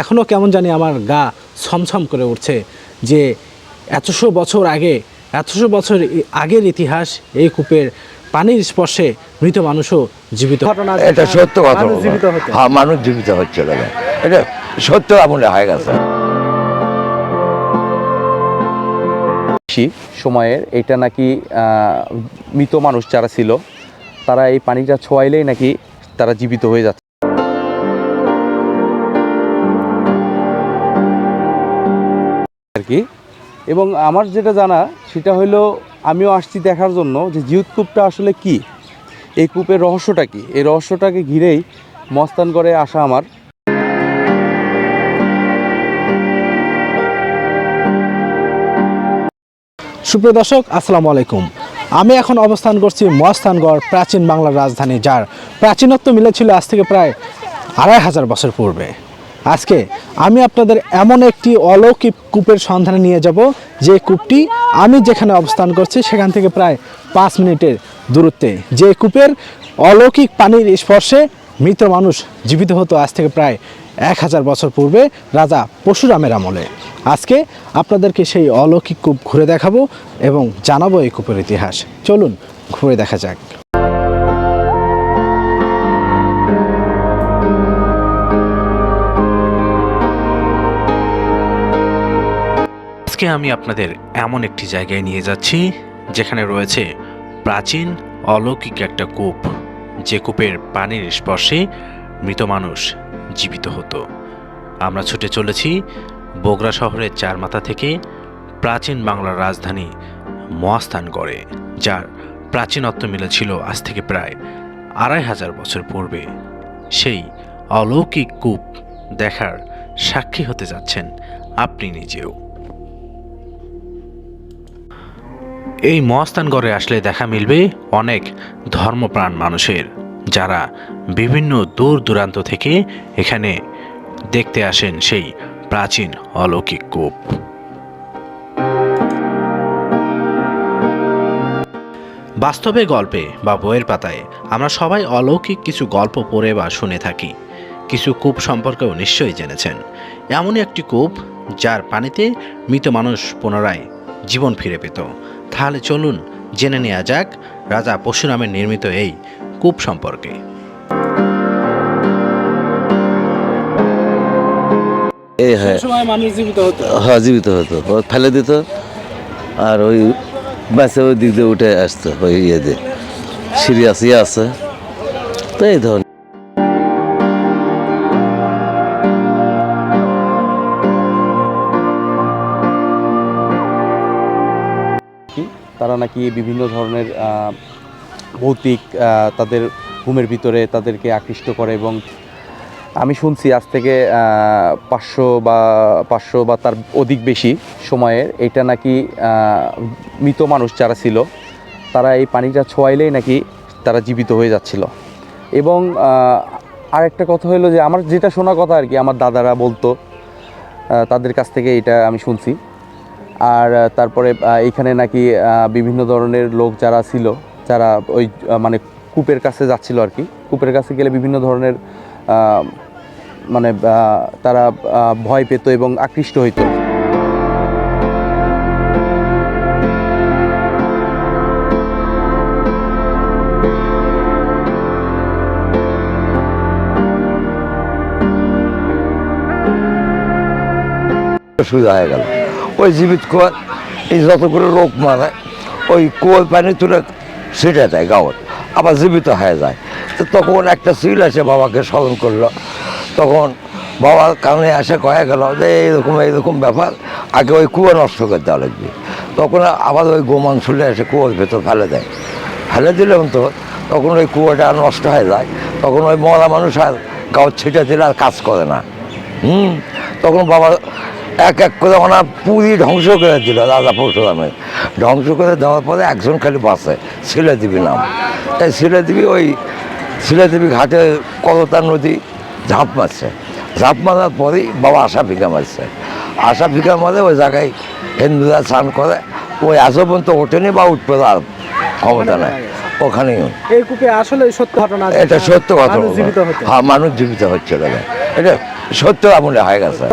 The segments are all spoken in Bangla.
এখনও কেমন জানি আমার গা ছমছম করে উঠছে যে এতশো বছর আগের ইতিহাস। এই কূপের পানির স্পর্শে মৃত মানুষও জীবিত। এটা সত্য কথা। হ্যাঁ, মানুষ জীবিত হচ্ছে, এটা সত্য আমলে হয়ে গেছে। সময়ের এটা নাকি মৃত মানুষ যারা ছিল তারা এই পানিটা ছোঁয়াইলেই নাকি তারা জীবিত হয়ে যাচ্ছে আর কি। এবং আমার যেটা জানা সেটা হলো, আমিও আসছি দেখার জন্য যে জিউত কূপটা আসলে কি, এই কূপের রহস্যটা কি। এই রহস্যটাকে ঘিরেই মস্তানগড়ে আসা আমার। সুপ্রিয় দর্শক, আসসালামু আলাইকুম। আমি এখন অবস্থান করছি মস্তানগড়, প্রাচীন বাংলার রাজধানী, যার প্রাচীনত্ব মিলেছিল আজ থেকে প্রায় 2500 বছর পূর্বে। আজকে আমি আপনাদের এমন একটি অলৌকিক কূপের সন্ধানে নিয়ে যাব যে কূপটি আমি যেখানে অবস্থান করছি সেখান থেকে প্রায় 5 মিনিটের দূরত্বে। যে কূপের অলৌকিক পানির স্পর্শে মৃত মানুষ জীবিত হতো আজ থেকে প্রায় 1000 বছর পূর্বে রাজা পরশুরামের আমলে। আজকে আপনাদেরকে সেই অলৌকিক কূপ ঘুরে দেখাবো এবং জানাবো এই কূপের ইতিহাস। চলুন ঘুরে দেখা যাক। আজকে আমি আপনাদের এমন একটি জায়গায় নিয়ে যাচ্ছি যেখানে রয়েছে প্রাচীন অলৌকিক একটা কূপ, যে কূপের পানির স্পর্শে মৃত মানুষ জীবিত হতো। আমরা ছুটে চলেছি বগুড়া শহরের চারমাথা থেকে প্রাচীন বাংলার রাজধানী মহাস্থানগড়ে, যার প্রাচীনত্ব মিলেছিল আজ থেকে প্রায় 2500 বছর পূর্বে। সেই অলৌকিক কূপ দেখার সাক্ষী হতে যাচ্ছেন আপনি নিজেও। এই মহাস্থানগড়ে আসলে দেখা মিলবে অনেক ধর্মপ্রাণ মানুষের, যারা বিভিন্ন দূর দূরান্ত থেকে এখানে দেখতে আসেন সেই প্রাচীন অলৌকিক কূপ। বাস্তবে, গল্পে বা বইয়ের পাতায় আমরা সবাই অলৌকিক কিছু গল্প পড়ে বা শুনে থাকি। কিছু কূপ সম্পর্কেও নিশ্চয়ই জেনেছেন। এমনই একটি কূপ যার পানিতে মৃত মানুষ পুনরায় জীবন ফিরে পেত। তাহলে চলুন জেনে নেওয়া যাক রাজা পরশুরামের নির্মিত এই কূপ সম্পর্কে। হ্যাঁ, জীবিত হতো, ফেলে দিত আর ওই বাসে ওই দিক দিয়ে উঠে আসতো, ওই ইয়ে দিয়ে সিরিয়াস আছে তো এই ধরনের। তারা নাকি বিভিন্ন ধরনের ভৌতিক তাদের ঘুমের ভিতরে তাদেরকে আকৃষ্ট করে। এবং আমি শুনছি আজ থেকে 500 বা তার অধিক বেশি সময়ের এটা নাকি মৃত মানুষ যারা ছিল তারা এই পানিটা ছোঁয়াইলেই নাকি তারা জীবিত হয়ে যাচ্ছিল। এবং আরেকটা কথা হলো যে আমার যেটা শোনা কথা আর কি, আমার দাদারা বলতো, তাদের কাছ থেকে এটা আমি শুনছি। আর তারপরে এইখানে নাকি বিভিন্ন ধরনের লোক যারা ছিল, যারা ওই মানে কূপের কাছে যাচ্ছিল আর কি, কূপের কাছে গেলে বিভিন্ন ধরনের মানে তারা ভয় পেত এবং আকৃষ্ট হইতো। সুবিধা হয়ে গেল ওই জীবিত কুয়া, এই যত করে লোক মারে ওই কুয়োর পানি তুলে ছিটে দেয় গাঁৱত, আবার জীবিত হয়ে যায়। তো তখন একটা সিল এসে বাবাকে স্মরণ করলো। তখন বাবার কারণে এসে কয়ে গেল যে এইরকম ব্যাপার, আগে ওই কুয়া নষ্ট করে দেওয়া লাগবে। তখন আবার ওই গোমাংসটা এসে কুয়োর ভেতর ফেলে দেয়। ফেলে দিলে তো তখন ওই কুয়োটা নষ্ট হয়ে যায়। তখন ওই মরা মানুষ আর গাঁৱত ছিটে দিলে আর কাজ করে না। তখন বাবা এক এক করে ওনার পুরী ধ্বংস করে দিল, রাজা পরশুরামের। ধ্বংস করে দেওয়ার পরে একজন খালি বাঁচে, শিলাদেবী নাম। তাই শিলাদেবী ঘাটে করতা নদী ঝাঁপ মারছে। ঝাঁপ মারার পরেই বাবা আশা ভিকা মারছে। আশা ভিকা মারে ওই জায়গায় হিন্দুরা স্নান করে, ওই আজও পর্যন্ত ওঠেনি বা উঠবে আর ক্ষমতা নেই ওখানেই। এই কূপে আসলে সত্য ঘটনা, এটা সত্য কথা। হ্যাঁ, মানুষ জীবিত হচ্ছে। এটা সত্য আমলে হয়ে গেছে।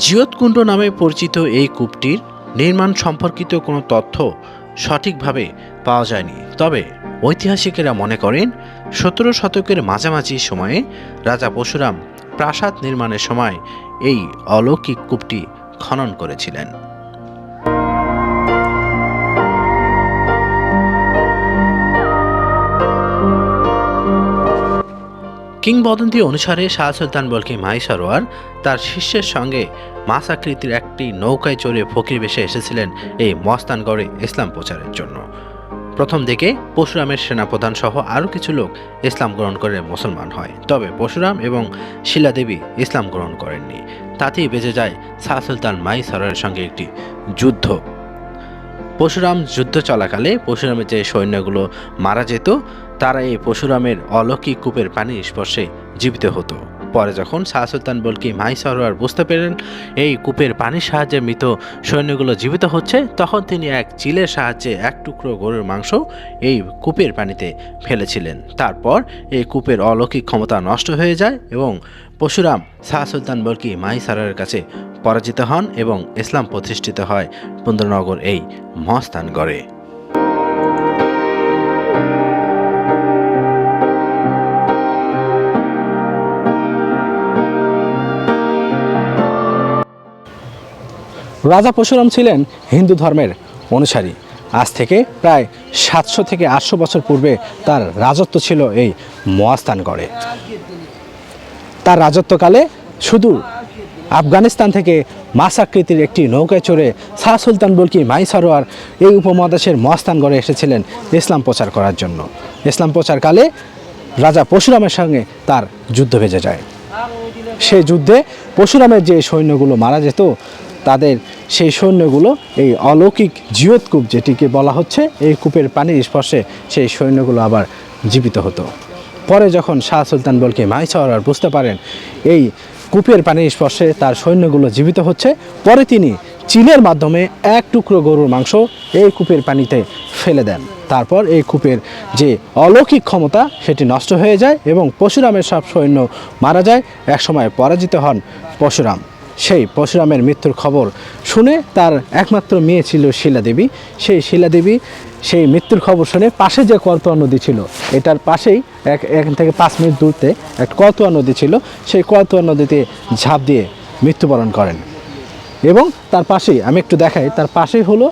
জিয়তকুণ্ড নামে পরিচিত এই কূপটির নির্মাণ সম্পর্কিত কোনো তথ্য সঠিকভাবে পাওয়া যায়নি, তবে ঐতিহাসিকেরা মনে করেন 17 শতকের মাঝামাঝি সময়ে রাজা পরশুরাম প্রাসাদ নির্মাণের সময় এই অলৌকিক কূপটি খনন করেছিলেন। কিংবদন্তি অনুসারে শাহ সুলতান বলকি মাই সরোয়ার তার শিষ্যের সঙ্গে মাছ আকৃতির একটি নৌকায় চড়ে ফকির বেশে এসেছিলেন এই মস্তানগড়ে ইসলাম প্রচারের জন্য। প্রথম দিকে পরশুরামের সেনাপ্রধান সহ আরও কিছু লোক ইসলাম গ্রহণ করে মুসলমান হয়, তবে পরশুরাম এবং শিলাদেবী ইসলাম গ্রহণ করেননি। তাতেই বেজে যায় শাহ সুলতান মাই সরোয়ারের সঙ্গে একটি যুদ্ধ। পরশুরাম যুদ্ধ চলাকালে পরশুরামের যে সৈন্যগুলো মারা যেত তারা এই পরশুরামের অলৌকিক কূপের পানির স্পর্শে জীবিত হতো। পরে যখন শাহ সুলতান বলকি মাই সরোয়ার বুঝতে পেরেন এই কূপের পানির সাহায্যে মৃত সৈন্যগুলো জীবিত হচ্ছে, তখন তিনি এক চিলের সাহায্যে এক টুকরো গরুর মাংস এই কূপের পানিতে ফেলেছিলেন। তারপর এই কূপের অলৌকিক ক্ষমতা নষ্ট হয়ে যায় এবং পরশুরাম শাহ সুলতান বলকি মাই সরোয়ারের কাছে পরাজিত হন এবং ইসলাম প্রতিষ্ঠিত হয় পুন্দরনগর এই মস্তানগড়ে। রাজা পরশুরাম ছিলেন হিন্দু ধর্মের অনুসারী। আজ থেকে প্রায় 700 থেকে 800 বছর পূর্বে তার রাজত্ব ছিল এই মস্তানগড়ে। তার রাজত্বকালে শুধু আফগানিস্তান থেকে মাছ আকৃতির একটি নৌকায় চড়ে শাহ সুলতান বলকি মাই সরোয়ার এই উপমহাদেশের মস্তানগড়ে এসেছিলেন ইসলাম প্রচার করার জন্য। ইসলাম প্রচারকালে রাজা পরশুরামের সঙ্গে তার যুদ্ধ বেজে যায়। সেই যুদ্ধে পরশুরামের যে সৈন্যগুলো মারা যেত তাদের সেই সৈন্যগুলো এই অলৌকিক জিয়তকূপ যেটিকে বলা হচ্ছে, এই কূপের পানির স্পর্শে সেই সৈন্যগুলো আবার জীবিত হতো। পরে যখন শাহ সুলতান বলকি মাই সরোয়ার বুঝতে পারেন এই কূপের পানির স্পর্শে তার সৈন্যগুলো জীবিত হচ্ছে, পরে তিনি চিলের মাধ্যমে এক টুকরো গরুর মাংস এই কূপের পানিতে ফেলে দেন। তারপর এই কূপের যে অলৌকিক ক্ষমতা সেটি নষ্ট হয়ে যায় এবং পরশুরামের সব সৈন্য মারা যায়। একসময় পরাজিত হন পরশুরাম। সেই পরশুরামের মৃত্যুর খবর শুনে তার একমাত্র মেয়ে ছিল শিলাদেবী। সেই শিলাদেবী সেই মৃত্যুর খবর শুনে পাশে যে করতোয়া নদী ছিল, এটার পাশেই এখান থেকে 5 মিনিট দূরতে একটা করতোয়া নদী ছিল, সেই করতোয়া নদীতে ঝাঁপ দিয়ে মৃত্যুবরণ করেন। এবং তার পাশেই আমি একটু দেখাই, তার পাশেই হলো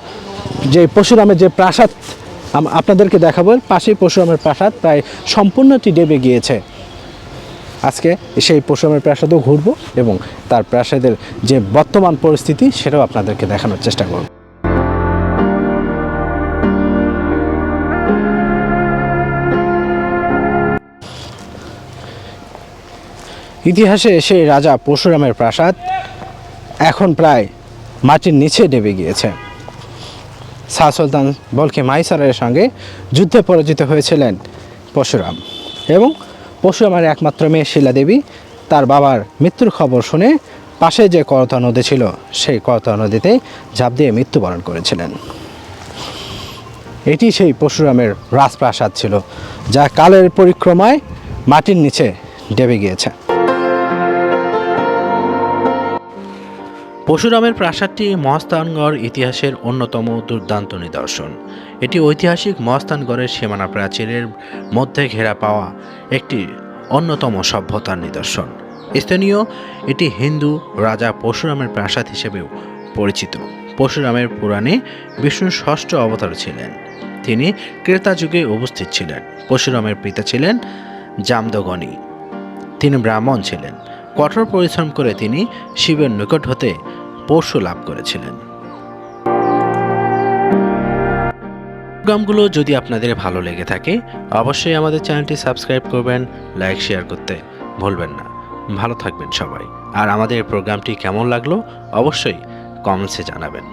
যে পরশুরামের যে প্রাসাদ আপনাদেরকে দেখাবো, পাশেই পরশুরামের প্রাসাদ প্রায় সম্পূর্ণটি ডেবে গিয়েছে। আজকে সেই পরশুরামের প্রাসাদও ঘুরবো এবং তার প্রাসাদের যে বর্তমান পরিস্থিতি সেটাও আপনাদেরকে দেখানোর চেষ্টা করব। ইতিহাসে সেই রাজা পরশুরামের প্রাসাদ এখন প্রায় মাটির নিচে ডেবে গিয়েছে। শাহ সুলতান বলকি মাই সরোয়ারের সঙ্গে যুদ্ধে পরাজিত হয়েছিলেন পরশুরাম এবং পরশুরামের একমাত্র মেয়ে শিলাদেবী তার বাবার মৃত্যুর খবর শুনে পাশে যে করতোয়া নদী ছিল সেই করতোয়া নদীতে ঝাঁপ দিয়ে মৃত্যুবরণ করেছিলেন। এটি সেই পরশুরামের রাজপ্রাসাদ ছিল, যা কালের পরিক্রমায় মাটির নিচে ডেবে গিয়েছে। পরশুরামের প্রাসাদটি মস্তানগড় ইতিহাসের অন্যতম দুর্দান্ত নিদর্শন। এটি ঐতিহাসিক মস্তানগড়ের সীমানা প্রাচীরের মধ্যে ঘেরা পাওয়া একটি অন্যতম সভ্যতার নিদর্শন। স্থানীয় এটি হিন্দু রাজা পরশুরামের প্রাসাদ হিসেবেও পরিচিত। পরশুরামের পুরাণে বিষ্ণুর ষষ্ঠ অবতার ছিলেন। তিনি ক্রেতা যুগে উপস্থিত ছিলেন। পরশুরামের পিতা ছিলেন জামদগ্নি। তিনি ব্রাহ্মণ ছিলেন। কঠোর পরিশ্রম করে তিনি শিবের নিকট হতে পরশু লাভ করেছিলেন। প্রোগ্রামগুলো যদি আপনাদের ভালো লেগে থাকে অবশ্যই আমাদের চ্যানেলটি সাবস্ক্রাইব করবেন, লাইক শেয়ার করতে ভুলবেন না। ভালো থাকবেন সবাই। আর আমাদের প্রোগ্রামটি কেমন লাগলো অবশ্যই কমেন্টসে জানাবেন।